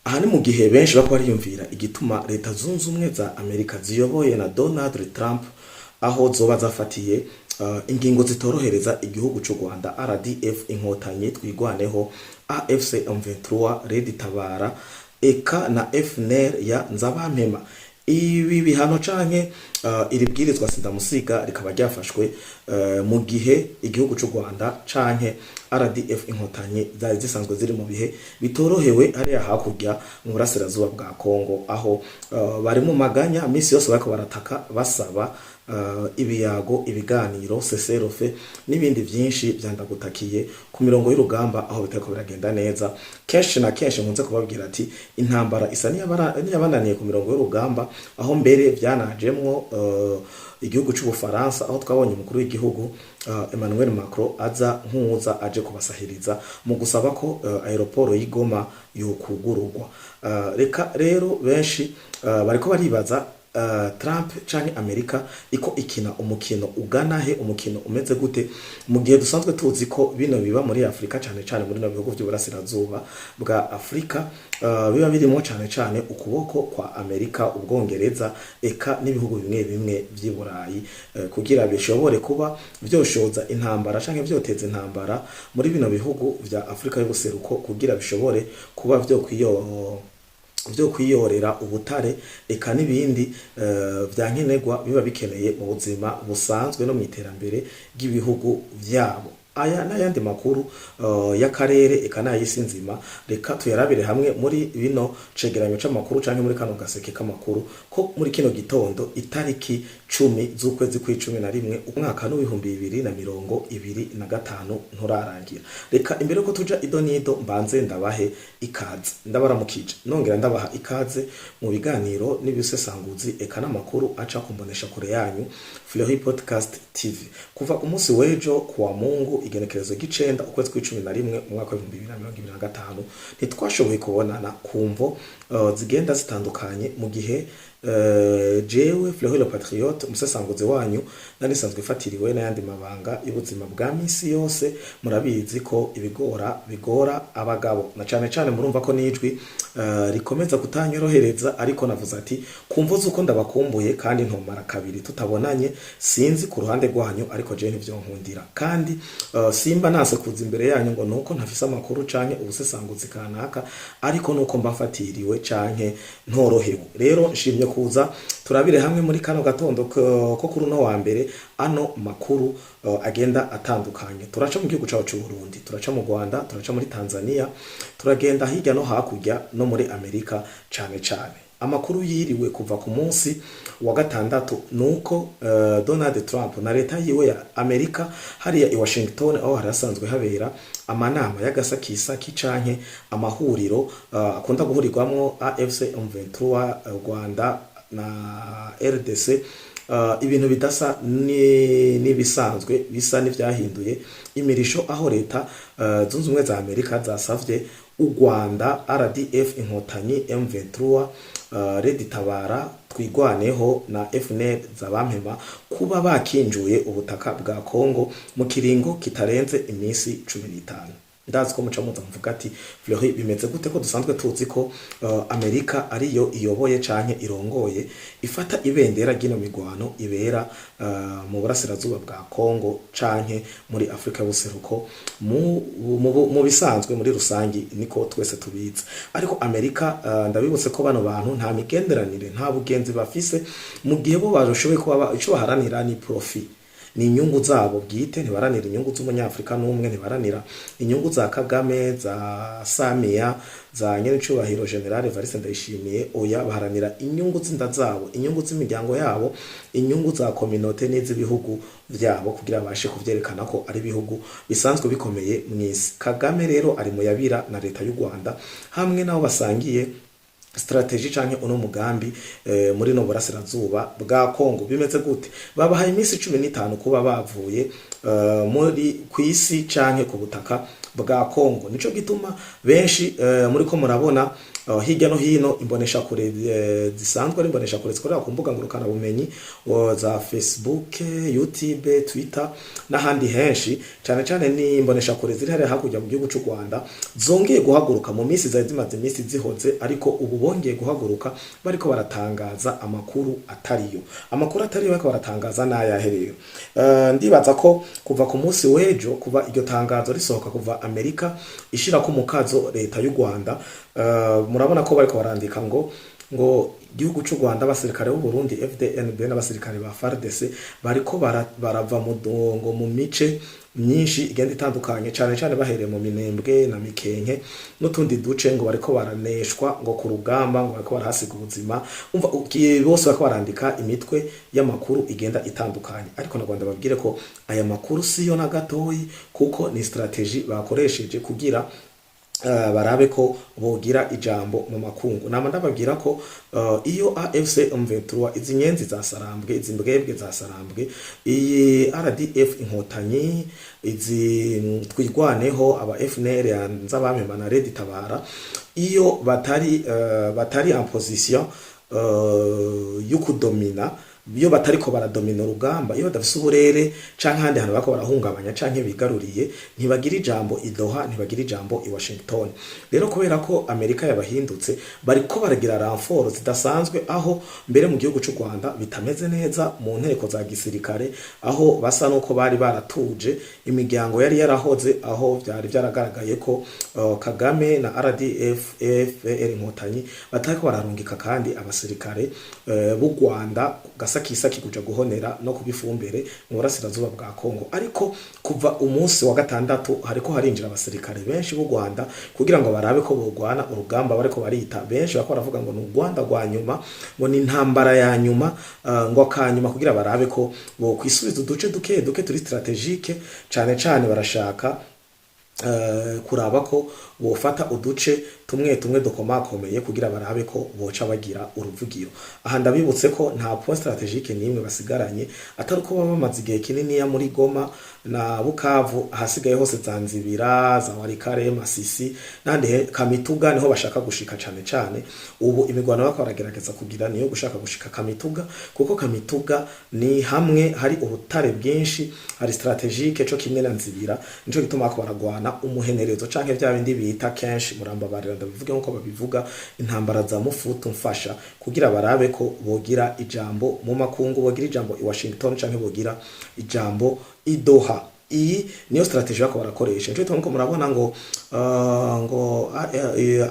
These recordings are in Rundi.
aha ni mu gihe benshi bako bariyumvira igituma leta zunze ubumwe za Amerika ziyoboye na Donald Trump aho zoba zafatiye ingingo zitorohereza igihugu cy'u Rwanda RDF inkotanyi twigwaneho AFC M23 Red Tabara eka na FNL ya Nzabampema. Ibi bihano canke iri bwirizwa sindamusiga rikaba ryafashwe mu gihe igihugu cy'u Rwanda canke RDF inkotanyi zari zisanzwe ziri mu bihe bitorohewe hariya hakurya mu burasirazuba bwa Kongo, aho bari mu maganya misi yose bariko barataka basaba ibiyago, ibiganiro, seserofe n'ibindi byinshi byandagutakiye ku mirongo y'urugamba aho bitariko biragenda neza. Kenshi na kenshi nkunze kubabwira ati intambara isa niyabananiye ku mirongo y'urugamba, aho mbere byanajemwo igihugu cy'Ubufaransa aho twabonye umukuru w'igihugu Emmanuel Macron aza nkuza aje kubasahiriza mu gusaba ko aeroport y'Igoma yokugururwa. Reka rero benshi bariko baribaza Trump canke Amerika iko ikina umukino ugana he, umukino umeze gute mu gihe dusanzwe tuzi ko bino biba muri Afrika cane muri no bihugu by'uburasirazuba bwa Afrika biba birimo cane ukuboko kwa Amerika, Ubwongereza eka n'ibihugu bimwe bimwe by'i Burayi kugira bishobore kuba vyoshoza intambara canke vyoteza intambara muri bino bihugu vya Afrika y'ubuseruko kugira bishobore kuba vyo kwiyorera ubutare eka n'ibindi vyankenerwa biba bikeneye mu buzima busanzwe no mu iterambere ry'ibihugu vyabo. Aya n'ayandi makuru y'akarere eka n'ay'isi nzima reka tuyarabire hamwe muri bino cegeranyo c'amakuru canke muri kano gaseke k'amakuru ko muri kino gitondo itariki 10 z'ukwezi kwa11 umwaka w'2025 nturarangira. Reka imbere ko tuja idonido mbanze ndabahe ikaze, ndabaramukije nongera ndabaha ikaze mu biganiro n'ibisesanguzi eka n'amakuru aca kumbonesha kure yanyu Fleury Podcast TV kuva umunsi wejo kuwa Mungu igenekerezo gicenda ukwezi kwa11 umwaka wa 2025 ntitwashoboye kubonana kumvo zigenda zitandukanye mu gihe jewe Fleury le Patriote umusesanguzi wanyu nanisanzwe fatiriwe n'ayandi mabanga y'ubuzima bwa misi yose. Murabizi ko bigora abagabo na cane murumva ko nijwi rikomeza kutanyorohereza, ariko navuze ati kumvo zuko ndabakumbuye kandi ntomara kabiri tutabonanye, sinzi ku ruhande rwanyu ariko je nivyo nkundira kandi simba nase kuza imbere yanyu ngo nuko ntafise amakuru canke ubusesanguzi kanaka, ariko nuko mbafatiriwe canke ntorohewe. Rero nshimye kuza turabire hamwe muri kano gatondo ko kuri no wa mbere ano makuru agenda atandukanye. Turaca mu gihugu cyacu Burundi, turaca mu Rwanda, turaca muri Tanzania, turagenda hirya no hakurya no muri Amerika cane. Amakuru yiriwe kuva ku munsi wa gatandatu nuko Donald Trump na leta yiwe ya Amerika hariya i Washington aho harasanzwe habera amanama y'agasakisaki canke amahuriro akunda guhurirwamwo AFC M23 Rwanda na RDC. Ibintu bidasa n'ibisanzwe bisa n'ivyahinduye imirisho, aho leta zunze ubumwe za Amerika zasavye u Rwanda RDF inkotanyi M23 Red Tabara twigwaneho na FNL Nzabampema kuba bakinjuye ubutaka bwa Kongo mu kiringo kitarenze imisi 15. Ndazi ko muca muza mvuga ati Fleury bimeze gute ko dusanzwe tuzi ko Amerika ariyo iyoboye canke irongoye ifata ibendera gino migwano ibera mu burasirazuba bwa Kongo canke muri Afrika y'ubuseruko mu bisanzwe muri rusangi niko twese tubiza. Ariko Amerika ndabibutse ko bano bantu nta migenderanire nta bugenzi bafise mu gihe bo baroshoboye kuba ico baharanira ni profit, ni inyungu zabo bwite, ntibaranira inyungu z'umunyafrika n'umwe, ntibaranira inyungu za Kagame, za Samia, za Nyenicubahiro General Evariste Ndayishimiye. Oya, baharanira inyungu z'inda zabo, inyungu z'imiryango yabo, inyungu za communauté n'iz'ibihugu vyabo kugira bashe kuvyerekana ko ari bihugu bisanzwe bikomeye mw'isi. Kagame rero ari mu yabira na leta y'u Rwanda hamwe naho basangiye strategy canke uno mugambi muri no burasirazuba bwa Kongo. Bimeze gute? Babahaye imisi 15 kuba bavuye muri kwisi canke ku butaka bwa Kongo. Nico gituma benshi muri ko murabona hirya no hino imbonesha kure zisanzwe ari imbonesha kure zikorera ku mbuga ngurukana bumenyi za Facebook, YouTube, Twitter n'ahandi henshi, cyane cyane ni imbonesha kure ziri hariya hakurya mu gihugu cy'u Rwanda zongeye guhaguruka mu minsi zari zimaze iminsi zihoze, ariko ubu bongeye guhaguruka bariko baratangaza amakuru atariyo. Amakuru atariyo bariko baratangaza n'ayahe rero? Ndibaza ko kuva ku munsi w'ejo, kuva iryo tangazo risohoka, kuva Amerika ishira ku mukazo leta y'u Rwanda, murabona ko bariko barandika ngo igihugu cy'u Rwanda, abasirikare b'u Burundi FDNB n'abasirikare ba FARDC bariko barava mu dongo mu mice myinshi igenda itandukanye, cyane cyane bahereye mu Minembwe na Mikenke n'utundi duce, ngo bariko baraneshwa ngo ku rugamba, ngo bariko barahasiga ubuzima. Umva bose bariko barandika imitwe y'amakuru igenda itandukanye, ariko nagwanda babwire ko aya makuru siyo na gatoyi, kuko ni strategy bakoresheje kugira barabe ko bogira ijambo mu makungu. Nama ndababwira ko iyo AFC M23 izi nyenzi za Sarambwe, izi mbwebwe za Sarambwe, iyi RDF inkotanyi, izi twirwaneho aba FNL yanza bamema na Red Tabara, iyo batari en position yo kudomina, iyo batariko baradomina urugamba, iyo badafise uburere canke handi hantu bako barahungabanya canke bigaruriye, ntibagira ijambo i Doha, ntibagira ijambo i Washington. Rero kubera ko Amerika yabahindutse, bariko baragira renfort zidasanzwe, aho mbere mu gihugu cy'u Rwanda bitameze neza mu nteko za gisirikare, aho basa nuko bari baratuje imiryango yari yarahoze, aho byari byaragaragaye ko Kagame na RDF FPR inkotanyi batariko bararungika kandi abasirikare b'u Rwanda gasakisaki kuja guhonera no kubifumbere mu burasirazuba bwa Kongo. Ariko kuva umunsi wa gatandatu hariko harinjira abasirikare benshi b'u Rwanda kugira ngo barabe ko bogwana urugamba bariko barita. Benshi bako baravuga ngo ni Rwanda rwa nyuma, ngo ni intambara ya nyuma, ngo akanyuma kugira barabe ko bo kwisubiza uduce duke duke turi strategique, cyane cyane barashaka kuraba ko bofata uduce tumwe tumwe dukomakomeye kugira barabe ko boca bagira uruvugiro. Aha ndabibutse ko nta point strategique nimwe basigaranye, atari ko baba bamaze igihe kinini ya muri Goma na Bukavu, hasigaye hose Zanzibira, za Warikare, Masisi nande Kamituga niho bashaka gushika cyane cyane. Ubu imigwano bako baragerageza kugira niyo gushaka gushika Kamituga, kuko Kamituga ni hamwe hari ubutare bwinshi, hari strategique cyo kimwe na Nzibira, nico gituma ko baragwana umuhenerezo canke vya bindi bita kenshi muramba barira ndabivuge nko babivuga intambara za mufutu mfasha, kugira barabe ko bogira ijambo mu makungu, bogira ijambo i Washington canke bogira ijambo i Doha. Iyi niyo strategy bako barakoresha. Nico gituma ko murabona ngo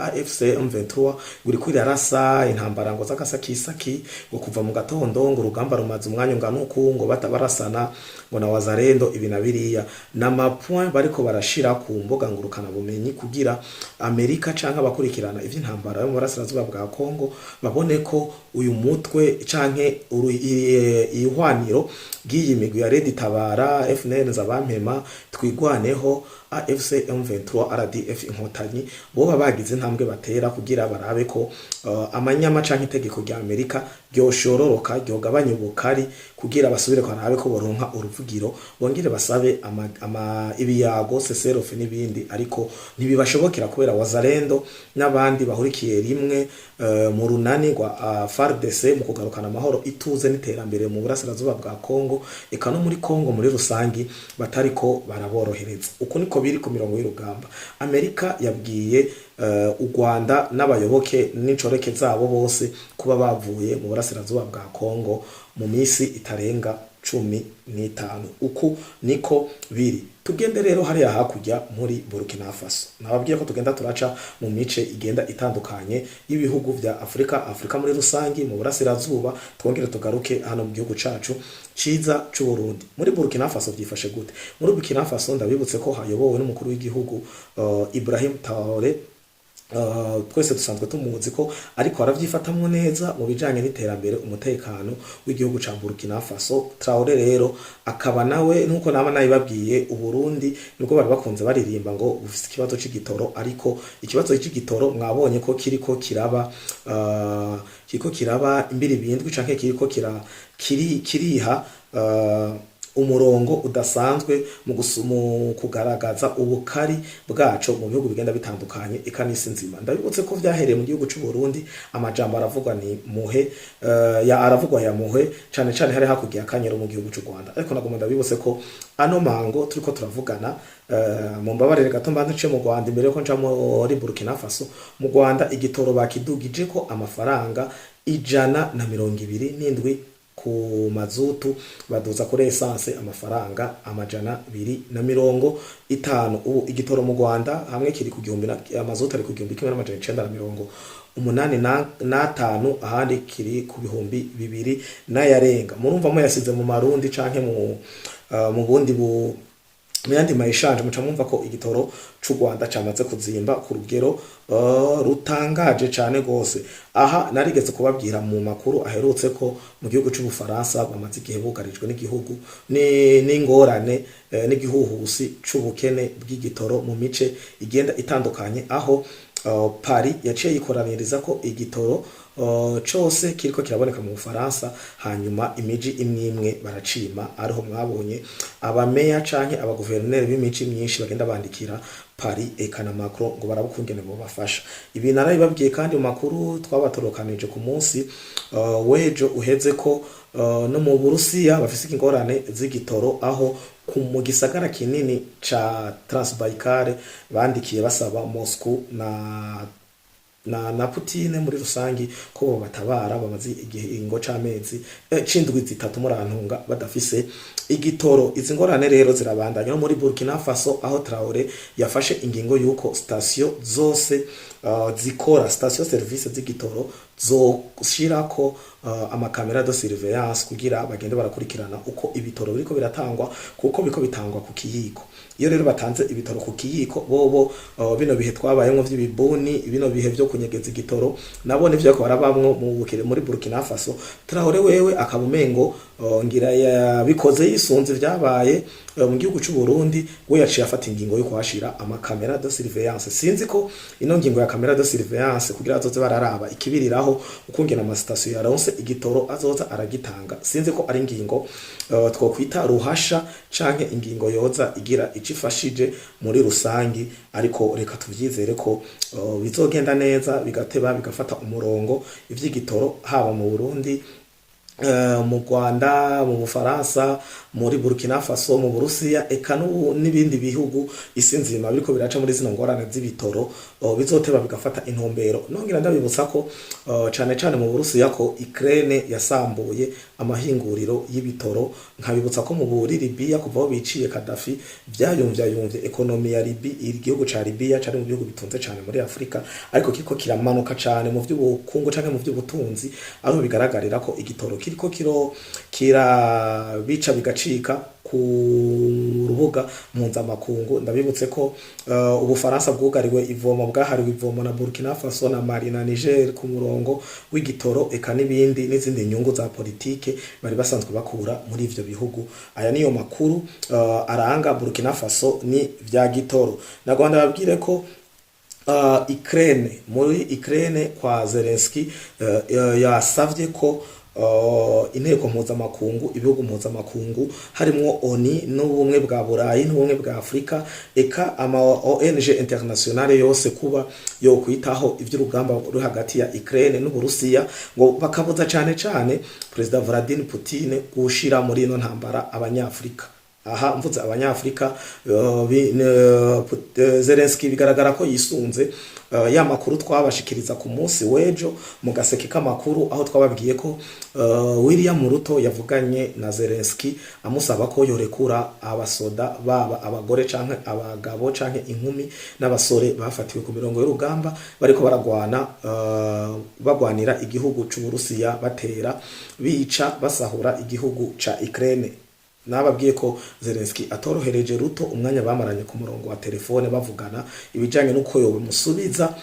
AFC M23 guri kwirarasa intambara ngo zakasakisaki, ngo kuva mu gatondo ngo urugamba rumaze umwanya nganuku, ngo batabarasana ngo na Wazarendo ibi na biriya nama point bariko barashira ku mboga ngurukana bumenyi, kugira Amerika canke abakurikirana ivy'intambara yo mu burasirazuba bwa Kongo babone ko uyu mutwe canke ihwaniro giyi migwi ya Red Tabara, FNL zabampema, twigwaneho, AFC M23, RDF inkotanyi boba bagize intambwe batera kugira barabe ko amanyama canke itegeko rya Amerika ryoshororoka, ryogabanya ubukari, kugira basubire ko barabe ko boronka uruvugiro, bongere basabe ibiyago seserofe n'ibindi. Ariko ntibibashobokera kubera Wazarendo n'abandi bahurikiye rimwe mu runani rwa FARDC mu kugarukana amahoro, ituze n'iterambere mu burasirazuba bwa Kongo, eka no muri Kongo muri rusangi batariko baraborohereza. Uko niko biri ku mirongo y'urugamba. Amerika yabwiye u Rwanda n'abayoboke n'incoreke zabo bose kuba bavuye mu burasirazuba bwa Kongo mu misi itarenga 15. Uku niko biri. Tugende rero hariya hakurya muri Burkina Faso. Nababwiye ko tugenda turaca mu mice igenda itandukanye y'ibihugu vya Afrika muri rusangi, mu burasirazuba, twongere tugaruke hano mu gihugu cacu ciza c'u Burundi. Muri Burkina Faso byifashe gute? Muri Burkina Faso ndabibutse ko hayobowe n'umukuru w'igihugu Ibrahim Traoré. Twese dusanzwe tumuzi ko ariko aravyifatamwe neza mu bijanye n'iterambere, umutekano w'igihugu ca Burkina Faso. Traoré rero akaba nawe nuko nama nayibabwiye, Uburundi nubwo bari bakunze baririmba ngo bufise ikibazo c'igitoro, ariko ikibazo c'igitoro mwabonye ko kiriko kiraba imbiri bindwi canke kiriko kiriha umurongo udasanzwe mu kugaragaza ubukari bwaco mu bihugu bigenda bitandukanye eka n'isi nzima. Ndabibutse ko vyahereye mu gihugu c'u Burundi, amajambo aravugwa ni muhe, aravugwa ya muhe cane cane hari hakurya akanyero mu gihugu c'u Rwanda. Ariko nagomba ndabibutse ko ano mango turiko turavugana, mu mbabarire gato mbanze nce mu Rwanda imbere yuko nca muri Burkina Faso. Mu Rwanda igitoro bakidugije ko amafaranga 127 ku mazutu, baduza kuri essence amafaranga 250. Ubu igitoro mu Rwanda hamwe kiri ku gihumbi, amazutu ari ku 1985, ahandi kiri ku bihumbi 2 n'ayarenga. Murumva mo yasize mu marundi canke mu bundi muyandi mayishanje, muca mwumva ko igitoro c'u Rwanda camaze kuzimba ku rugero rutangaje cane gose. Aha narigeze kubabwira mu makuru aherutse ko mu gihugu c'Ubufaransa bamaze igihe bugarijwe n'igihugu n'ingorane n'igihuhusi c'ubukene bw'igitoro mu mice igenda itandukanye, aho Paris yaciye yikoraniriza ko igitoro cose kiriko kiraboneka mu Bufaransa, hanyuma imiji imwe baracima. Ariho mwabonye abameya canke abaguverineri b'imici myinshi bagenda bandikira Paris eka na Macron ngo barabukungene bo bafasha. Ibi narabibabwiye kandi mu makuru twabatorokanije ku munsi wejo uheze ko no mu Burusiya bafise ingorane z'igitoro, aho mu gisagara kinini ca Transbaikal bandikiye basaba Moscow na Putin muri rusangi ko batabara, bamaze igihe ingo c'amezi c'indwi zitatu murantunga badafise igitoro. Izi ngorane rero zirabandanya no muri Burkina Faso, aho Traoré yafashe ingingo yuko station zose zikora station service z'igitoro zoshirako amakamera de surveillance kugira bagende barakurikirana uko ibitoro biriko biratangwa, kuko biko bitangwa ku kiyiko. Iyo rero batanze ibitoro ku kiyiko, bobo bino bihe twabayemwo vy'ibibuni, bino bihe vyo kunyegeza igitoro, nabo nivyo ko barabamwo muri Burkina Faso. Traoré wewe akabumengo ngira yabikoze yisunze vyabaye mu gihugu c'u Burundi, we yaciye afata ingingo yo kuhashira amakamera de surveillance. Sinzi ko ino ngingo ya kamera de surveillance kugira azoze bararaba ikibiriraho ukungena ama station yaronse igitoro azoza aragitanga, sinzi ko ari ingingo twokwita ruhasha canke ingingo yoza igira icifashije muri rusangi. Ariko reka tuvyizere ko bizogenda neza, bigateba bigafata umurongo ivy'igitoro, haba mu Burundi, mu Rwanda, mu Bufaransa, muri Burkina Faso, mu Burusiya eka n'ibindi bihugu isi nzima biriko biraca muri zino ngorane z'ibitoro, bizoteba bigafata intumbero. Nongera ndabibutsa ko cane cane mu Burusiya ko Ukraine yasambuye amahinguriro y'ibitoro, nkabibutsa ko mu Libya kuva aho biciye Gaddafi vyayumvye ekonomi ya Libya, igihugu ca Libya cari mu bihugu bitunze cane muri Afrika, ariko kiriko kiramanuka cane mu vy'ubukungu canke mu vy'ubutunzi, aho bigaragarira ko igitoro kiriko bica bigacika ku rubuga mpuzamakungu. Ndabibutse ko Ubufaransa bwugariwe ivomo, bwahariwe ivomo na Burkina Faso na Mali na Niger ku murongo w'igitoro, eka n'izindi nyungu za politike bari basanzwe bakura muri ivyo bihugu. Aya niyo makuru aranga Burkina Faso ni vya gitoro. Nagomba babwire ko muri Ukraine kwa Zelensky yasavye ko inteko mpuzamakungu, ibihugu mpuzamakungu harimwo ONU n'ubumwe bwa Burayi n'ubumwe bwa Afrika eka ama ONG internationale yose kuba yo kwitaho ivy'urugamba ruri hagati ya Ukraine n'Uburusiya, ngo bakabuza cane cane President Vladimir Putin gushira muri ino ntambara abanyafrika. Aha mvuze abanyafrika, Zelensky bigaragara ko yisunze ya makuru twabashikiriza ku munsi wejo mu gaseke k'amakuru, aho twababwiye ko William Ruto yavuganye na Zelensky amusaba ko yorekura abasoda, baba abagore canke abagabo canke inkumi n'abasore bafatiwe ku mirongo y'urugamba bariko bagwanira igihugu c'Uburusiya, batera bica basahura igihugu ca Ukraine. Nababwiye ko Zelensky atorohereje Ruto umwanya bamaranye ku murongo wa telefone bavugana ibijanye nuko yobe musubiza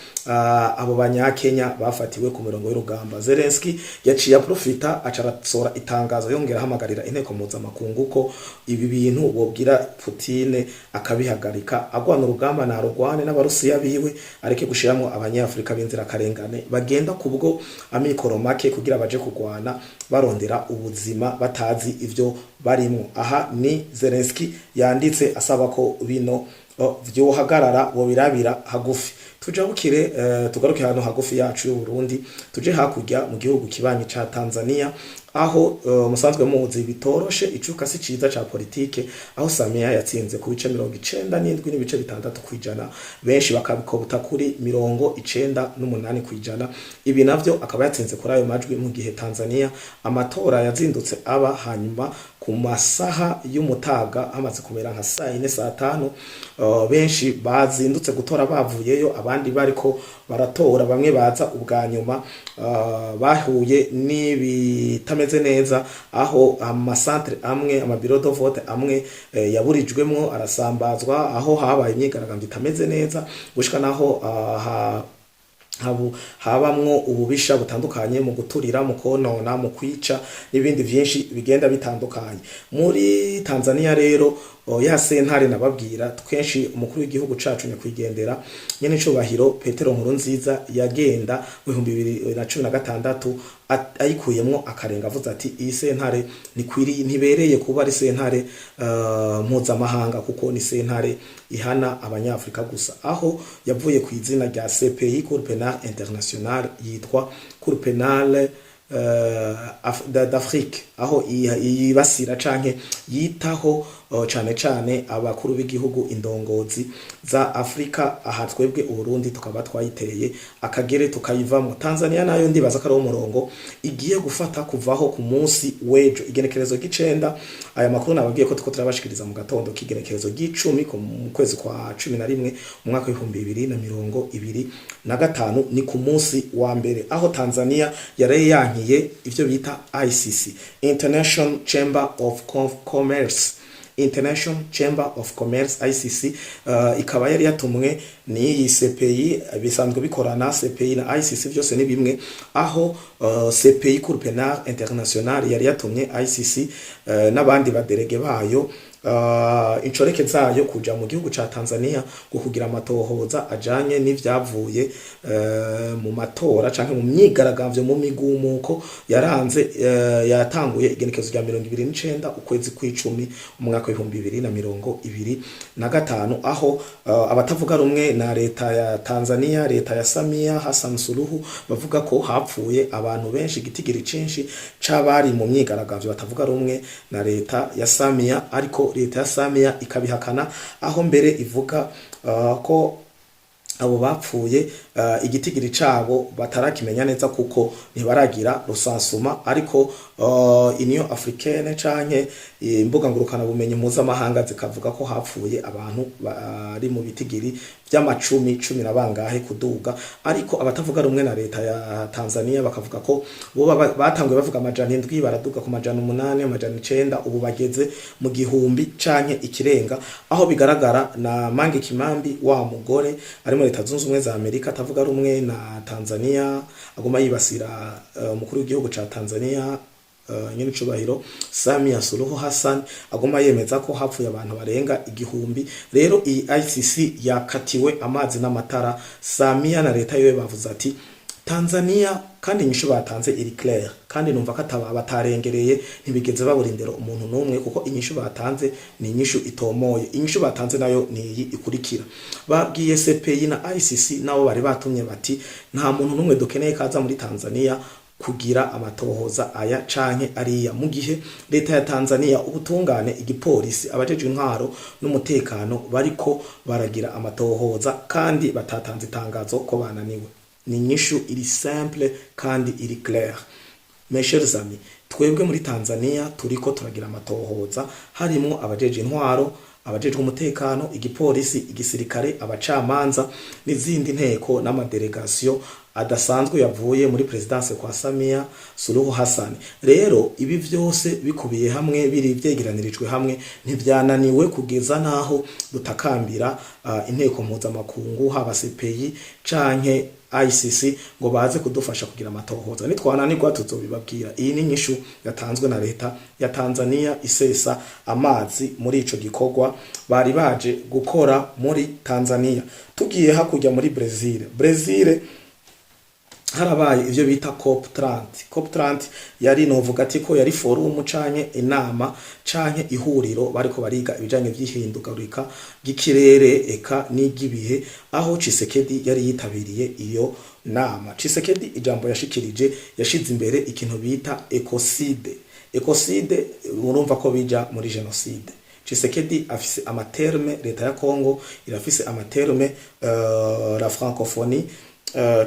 abo banyakenya bafatiwe ku mirongo y'urugamba. Zelensky yaciye profita acaratsora itangazo yongera hamagarira inteko mpuzamakungu ko ibi bintu bobwira Putin akabihagarika, agwana urugamba na rugwane n'abarusiya biwe, areke gushiramo abanyafrika b'inzira karengane bagenda kubwo amikoro make kugira baje kugwana barondera ubuzima batazi ivyo barimo. aha ni Zelensky yanditse asaba ko bino vyohagarara birabira hagufi. Tujabukire tugaruke hano hagufi yacu y'u Burundi, tuje hakurya mu gihugu kibanyi ca Tanzania, aho musanzwe muzi bitoroshe icuka si ciza ca politike, aho Samia yatsinze ku bice 97 n'ibice 6%, benshi bakabikobuta kuri 98%. Ibi navyo akaba yatsinze kuri ayo majwi, mu gihe Tanzania amatora yazindutse aba hanyuma ku masaha y'umutaga hamaze kumera nka saa 4 saa 5, benshi bazindutse gutora bavuyeyo, abandi bariko baratora, bamwe baza ubwa nyuma bahuye n'ibitameze neza, aho amasantre amwe, amabiro de vote amwe yaburijwemwo arasambazwa, aho habaye imyigaragambyo itameze neza, gushika naho habamwo ububisha butandukanye mu guturira, mu konona, mu kwica n'ibindi vyinshi bigenda bitandukanye. Muri Tanzania rero ya sentare nababwira twenshi, umukuru w'igihugu cacu nyakwigendera nyene cubahiro Petero Nkurunziza yagenda mu 2016 ayikuyemwo akarenga, avuze ati iyi sentare ntibereye kuba ari sentare mpuzamahanga, kuko ni sentare ihana abanyafrika gusa, aho yavuye ku izina rya CPI, Cour Penale Internationale, yitwa Cour Penale d'Afrique, aho yibasira canke yitaho cane cane abakuru b'igihugu, indongozi za Afrika. Aha twebwe Uburundi tukaba twayitereye akagere tukayivamo. Tanzania nayo ndibaza ko ari umurongo igiye gufata kuvaho ku munsi wejo igenekerezo g'icenda. Aya makuru nababwiye ko tuko turabashikiriza mu gatondo k'igenekerezo g'10 mu kwezi kwa 11 mu mwaka wa 2025, ni ku munsi wa mbere, aho Tanzania yari yankiye ivyo bita ICC, International Chamber of Commerce, International Chamber of Commerce ICC, ikaba yari yatumwe ni CPI, bisanzwe bikorana CPI na ICC byose ni bimwe, aho CPI Cour Penale Internationale yari yatumye ICC n'abandi baderege bayo incoreke zayo kuja mu gihugu ca Tanzania kugira amatohoza ajanye n'ivyavuye mu matora canke mu myigaragambyo, mu migumuko yaranze yatanguye igenekezo rya 29 ukwezi kw'icumi mu mwaka wa 2025, aho abatavuga rumwe na leta ya Tanzania, leta ya Samia Hassan Suluhu, bavuga ko hapfuye abantu benshi, igitigiri cinshi c'abari mu myigaragambyo batavuga rumwe na leta ya Samia, ariko leta ya Samia ikabihakana, aho mbere ivuga ko abo bapfuye igitigiri cabo batarakimenya neza kuko ntibaragira rusansuma, ariko Union Africaine canke imbuga ngurukana bumenyi mpuzamahanga zikavuga ko hapfuye abantu bari mu bitigiri vy'amacumi 10 nabangahe kuduga, ariko abatavuga rumwe na leta ya Tanzania bakavuga ko bo batangwe bavuga amajana 7 baraduga ku majana 8, amajana 9, ubu bageze mu gihumbi canke ikirenga, aho bigaragara na Mange Kimambi wa mugore ari muri Leta Zunze Ubumwe za Amerika atavuga rumwe na Tanzania, agoma yibasira umukuru w'igihugu ca Tanzania nyene cubahiro Samia Suluhu Hassan, agoma yemeza ko hapfuye abantu barenga igihumbi. Rero iyi ICC yakatiwe amazi n'amatara. Samia na leta yewe bavuze ati Tanzania, kandi inyishu batanze iri clair, kandi numva ko batarengereye, ntibigeze baburindero umuntu numwe, kuko inyishu batanze ni inyishu itomoye. Inyishu batanze nayo ni iyi ikurikira: babwiye CPI na ICC nabo bari batumye bati nta muntu numwe dukeneye kaza muri Tanzania kugira amatohoza aya canke ariya, mu gihe leta ya Tanzania, ubutungane, igipolisi, abajeje intwaro n'umutekano bariko baragira amatohoza kandi batatanze itangazo ko bananiwe. Ni inyishu iri simple kandi iri clair. Mes chers amis, twebwe muri Tanzania turiko turagira amatohoza, harimo abajeje intwaro, abajeje umutekano, igipolisi, igisirikare, abacamanza n'izindi nteko n'amadelegation adasanzwe yavuye muri presidence kwa Samia Suluhu Hassan. Rero ibi vyose bikubiye hamwe, biri vyegeranirijwe hamwe, ntivyananiwe kugeza naho dutakambira inteko mpuzamakungu, haba CPI canke ICC ngo baze kudufasha kugira amatohoza. Nitwananirwa tuzobibabwira. Iyi ni nyishu yatanzwe na leta ya Tanzania isesa amazi muri ico gikorwa bari baje gukora muri Tanzania. Tugiye hakurya muri Brazil harabaye ivyo bita COP30. COP30 yari novuga ati ko yari forum canke inama canke ihuriro bariko bariga ibijanye vy'ihindagurika ry'ikirere eka n'igibihe, aho Tshisekedi yari yitabiriye iyo nama. Tshisekedi ijambo yashikirije yashize imbere ikintu bita ecocide. Ecocide urumva ko bija muri genocide. Tshisekedi afise amaterme, leta ya Congo irafise amaterme la francophonie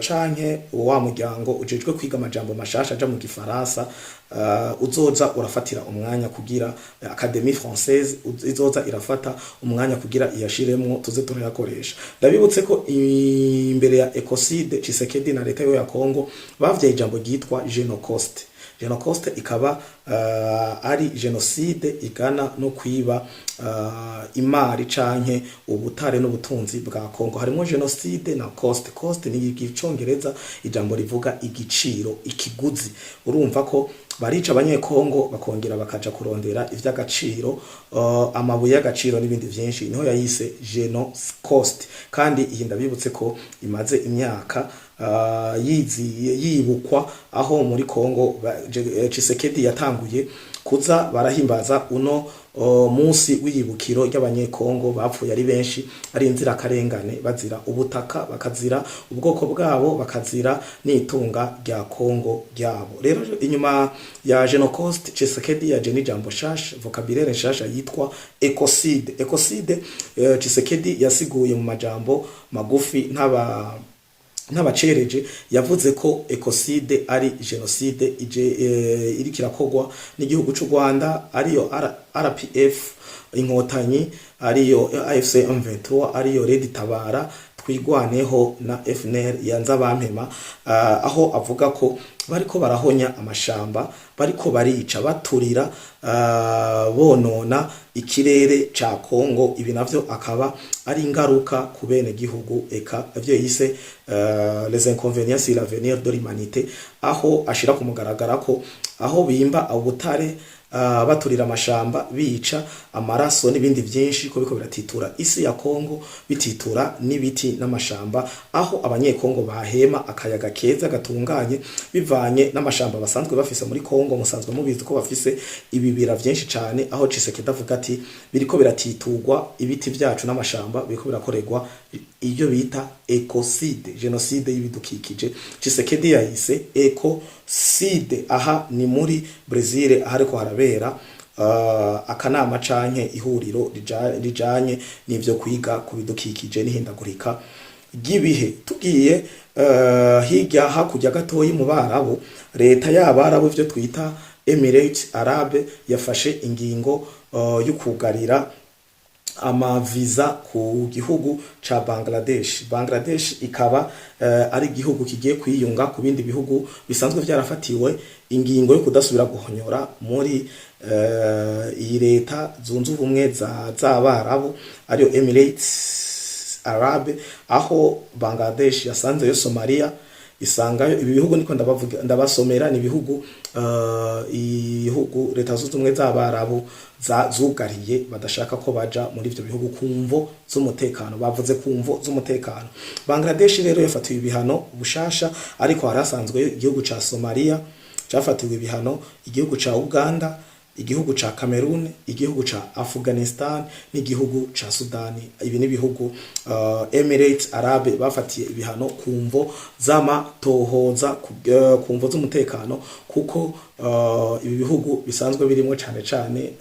canke wa muryango ujejwe kwiga amajambo mashasha aja mu gifaransa uzoza urafatira umwanya kugira Académie Française izoza irafata umwanya kugira iyashiremwo tuze turayakoresha. Ndabibutse ko imbere ya ecocide Tshisekedi na leta yo ya Congo bavye ijambo ryitwa genocide. Genocide ikaba ari genocide igana no kwiba imari canke ubutare n'ubutunzi bwa Congo. Harimo genocide na cost. Cost ni igicongereza ijambo rivuga igiciro, ikiguzi. Urumva ko barica abanyekongo bakongera bakaja kurondera ivy'agaciro, amabuye y'agaciro n'ibindi vyinshi, niho yayise genocide. Kandi iyi ndabibutse ko imaze imyaka yiziye yibukwa, aho muri Congo Tshisekedi yatanguye kuza barahimbaza uno munsi w'iyibukiro ry'abanyekongo bapfuye ari benshi, ari inzira karengane, bazira ubutaka, bakazira ubwoko bwabo, bakazira n'itunga rya Congo ryabo. Rero inyuma ya genocide Tshisekedi yaje n'ijambo shasha, vocabulaire shasha yitwa ecocide. Ecocide Tshisekedi yasiguye mu majambo magufi n'abacereje, yavuze ko ecocide ari genocide iri kirakogwa n'igihugu cy'u Rwanda, ariyo RPF inkotanyi, ariyo AFC M23, ariyo Red Tabara twigwaneho na FNL yanza bampema, aho avuga ko bariko barahonya amashamba, bariko barica baturira bonona ikirere ca Congo. Ibi navyo akaba ari ingaruka ku bene gihugu, eka ivyo yise les inconvénients sur l'avenir de l'humanité, aho ashira ku mugaragara ko aho bimba ubutare baturira amashamba, bica amaraso n'ibindi byinshi, ko biko biratitura isi ya Congo, bititura n'ibiti n'amashamba, aho abanyekongo bahema akayaga keza gatunganye bivanye n'amashamba basanzwe bafise muri Congo. Musanzwe mubizi ko bafise ibibira byinshi cyane, aho Tshisekedi avuga ati biriko biratiturwa ibiti byacu n'amashamba, biriko birakorerwa iyo bita ecocide, genocide y'ibidukikije. Tshisekedi yayise ecocide. Aha ni muri Brazil, ahariko harabera akanama canke ihuriro rijanye n'ivyo kwiga ku bidukikije n'ihindagurika ry'ibihe. Tugiye hirya hakurya gatoyi mu Barabu, leta y'Abarabu ivyo twita Emirates Arabe yafashe ingingo yo kugarira amaviza ku gihugu ca Bangladesh. Bangladesh ikaba ari igihugu kigiye kwiyunga ku bindi bihugu bisanzwe vyarafatiwe ingingo yo kudasubira guhonyora muri iyi leta zunze ubumwe z'Abarabu, ariyo Emirates Arabe, aho Bangladesh yasanze yo Somalia isangayo. Ibi bihugu niko ndabasomera ni bihugu ihugu leta zunze ubumwe z'Abarabu zugariye, badashaka ko baja muri ivyo bihugu kumvo z'umutekano. Bavuze kumvo z'umutekano. Bangladesh rero yafatiwe ibihano bushasha, ariko harasanzwe igihugu ca Somalia cafatiwe ibihano, igihugu ca Uganda, igihugu ca Cameroon, igihugu ca Afghanistan n'igihugu ca Sudani. Ibi ni bihugu Emirates Arabe bafatiye ibihano kumvo z'amatohoza, kumvo z'umutekano, kuko ibi bihugu bisanzwe birimo cane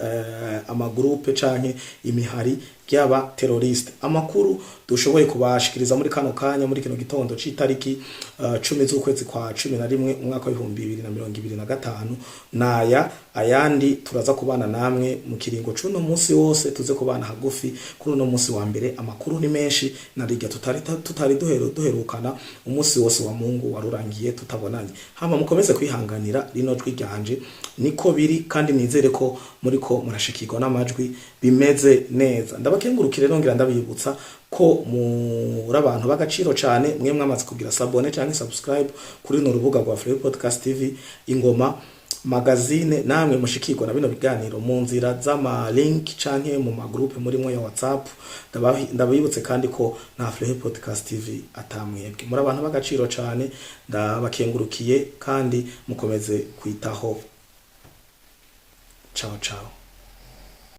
amagroupe canke imihari y'aba terroriste. Amakuru dushoboye kubashikiriza muri kano kanya muri kino gitondo c'itariki 10 z'ukwezi kwa 11 umwaka wa 2025 naya. Ayandi turaza kubana namwe mu kiringo c'uno munsi wose, tuze kubana hagufi kuri uno munsi wa mbere. Amakuru ni menshi narirya tutari duherukana umunsi wose wa Mungu warurangiye tutabonanye. Hama mukomeze kwihanganira rino jwi ryanje, niko biri, kandi nizere ko muriko murashikirwa n'amajwi bimeze neza. Ndabakengurukire nongera ndabibutsa ko muri abantu bagaciro cyane, mwe mwamaze kugira sabone cyangwa subscribe kuri no rubuga rwa Free Podcast TV Ingoma. magazine namwe mushikirwa na bino biganiro mu nzira z'ama link canke mu magroupe murimo ya WhatsApp. Ndabibutse kandi ko na Flehe Podcast TV atamwebwe muri abantu b'agaciro cane, ndabakengurukiye kandi mukomeze kwitaho. Ciao ciao.